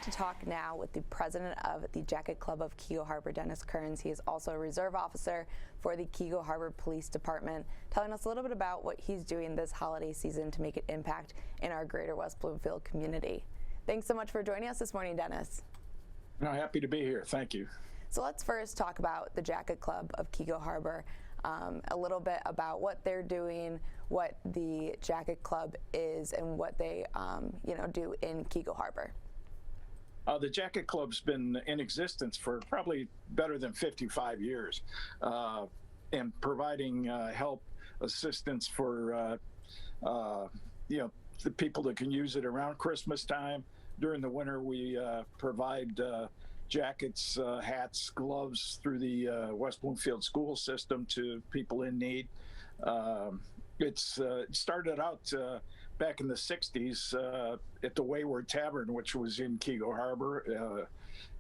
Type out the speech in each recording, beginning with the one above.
going to talk now with the president of the Jacket Club of Keego Harbor, Dennis Kearns. He is also a reserve officer for the Keego Harbor Police Department, telling us a little bit about what he's doing this holiday season to make an impact in our greater West Bloomfield community. Thanks so much for joining us this morning, Dennis. No, happy to be here. Thank you. So let's first talk about the Jacket Club of Keego Harbor, a little bit about what they're doing, what the Jacket Club is, and what they do in Keego Harbor. The Jacket Club's been in existence for probably better than 55 years, and providing help, assistance for the people that can use it around Christmas time. During the winter, we provide jackets, hats, gloves through the West Bloomfield school system to people in need. It started out back in the 60s at the Wayward Tavern, which was in Keego Harbor.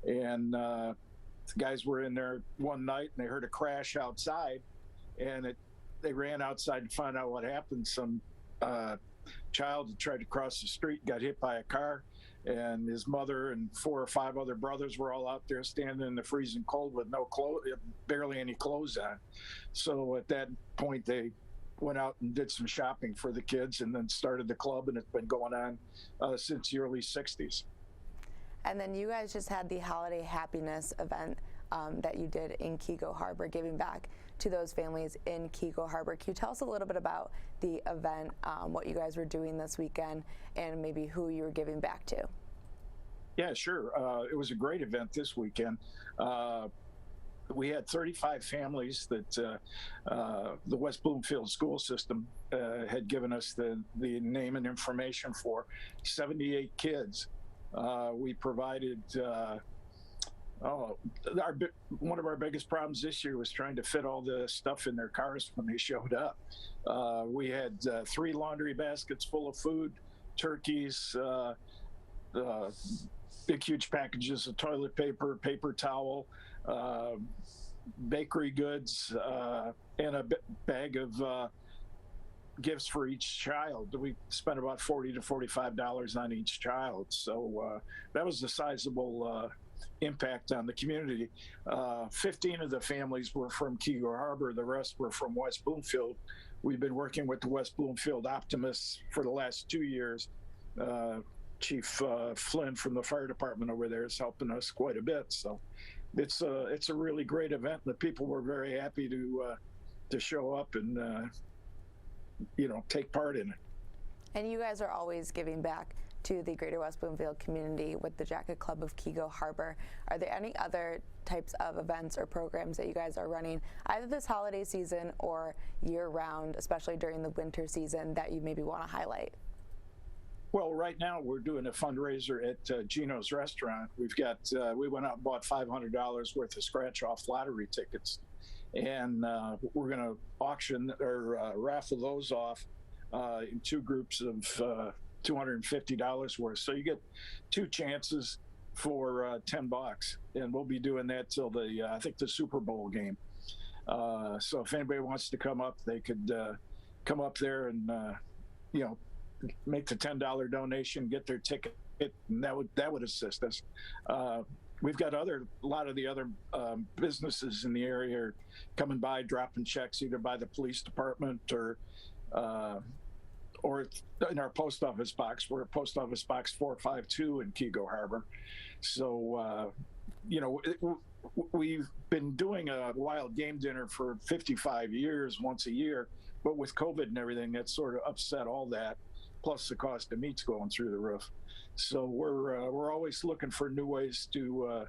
And the guys were in there one night and they heard a crash outside, and they ran outside to find out what happened. Some child had tried to cross the street, got hit by a car, and his mother and 4 or 5 other brothers were all out there standing in the freezing cold with no clothes, barely any clothes on. So at that point, they went out and did some shopping for the kids and then started the club, and it's been going on since the early 60s. And then you guys just had the Holiday Happiness event that you did in Keego Harbor, giving back to those families in Keego Harbor. Can you tell us a little bit about the event, what you guys were doing this weekend, and maybe who you were giving back to? Yeah, sure. It was a great event this weekend. We had 35 families that the West Bloomfield school system had given us the name and information for. 78 kids. We provided one of our biggest problems this year was trying to fit all the stuff in their cars when they showed up. We had 3 laundry baskets full of food, turkeys, big huge packages of toilet paper, paper towel, bakery goods, and a bag of gifts for each child. We spent about $40 to $45 on each child. So that was a sizable impact on the community. 15 of the families were from Keego Harbor. The rest were from West Bloomfield. We've been working with the West Bloomfield Optimists for the last 2 years. Chief Flynn from the fire department over there is helping us quite a bit. So it's a really great event. The people were very happy to show up and take part in it. And you guys are always giving back to the greater West Bloomfield community with the Jacket Club of Keego Harbor. Are there any other types of events or programs that you guys are running either this holiday season or year-round, especially during the winter season, that you maybe want to highlight? Well, right now we're doing a fundraiser at Gino's restaurant. We went out and bought $500 worth of scratch-off lottery tickets, and we're going to auction or raffle those off in 2 groups of $250 worth. So you get 2 chances for $10, and we'll be doing that till I think the Super Bowl game. So if anybody wants to come up, they could come up there and make the $10 donation, get their ticket, and that would assist us. We've got a lot of the other businesses in the area are coming by, dropping checks either by the police department or in our post office box. We're at post office box 452 in Keego Harbor. So, we've been doing a wild game dinner for 55 years, once a year, but with COVID and everything, that sort of upset all that. Plus the cost of meat's going through the roof. So we're always looking for new ways to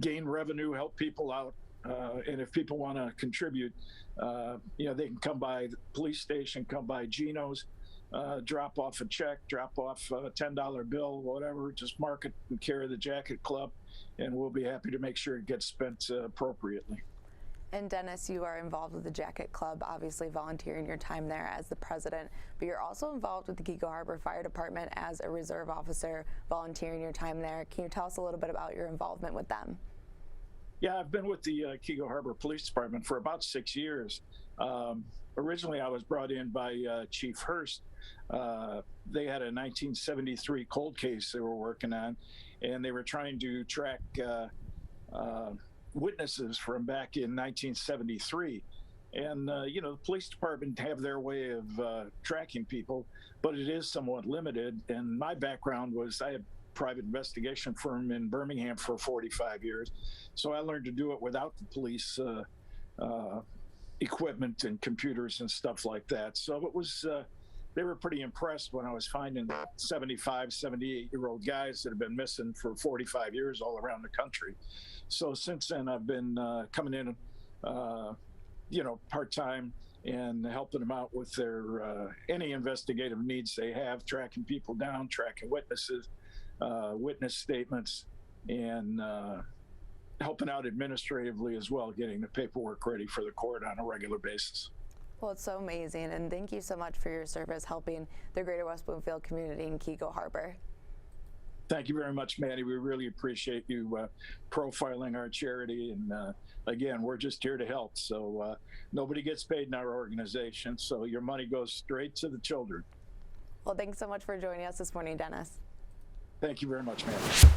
gain revenue, help people out. And if people want to contribute, they can come by the police station, come by Gino's, drop off a check, drop off a $10 bill, whatever, just mark it in care of the Jacket Club, and we'll be happy to make sure it gets spent appropriately. And Dennis, you are involved with the Jacket Club, obviously volunteering your time there as the president, but you're also involved with the Keego Harbor Fire Department as a reserve officer, volunteering your time there. Can you tell us a little bit about your involvement with them? Yeah, I've been with the Keego Harbor Police Department for about 6 years. Originally, I was brought in by Chief Hurst. They had a 1973 cold case they were working on, and they were trying to track witnesses from back in 1973. And, the police department have their way of tracking people, but it is somewhat limited. And my background was I had a private investigation firm in Birmingham for 45 years. So I learned to do it without the police equipment and computers and stuff like that. So it was, they were pretty impressed when I was finding 75, 78-year-old guys that have been missing for 45 years all around the country. So since then, I've been coming in, part-time and helping them out with their any investigative needs they have, tracking people down, tracking witnesses, witness statements, and helping out administratively as well, getting the paperwork ready for the court on a regular basis. Well, it's so amazing, and thank you so much for your service helping the Greater West Bloomfield community in Keego Harbor. Thank you very much, Maddie. We really appreciate you profiling our charity. And again, we're just here to help. So nobody gets paid in our organization. So your money goes straight to the children. Well, thanks so much for joining us this morning, Dennis. Thank you very much, Maddie.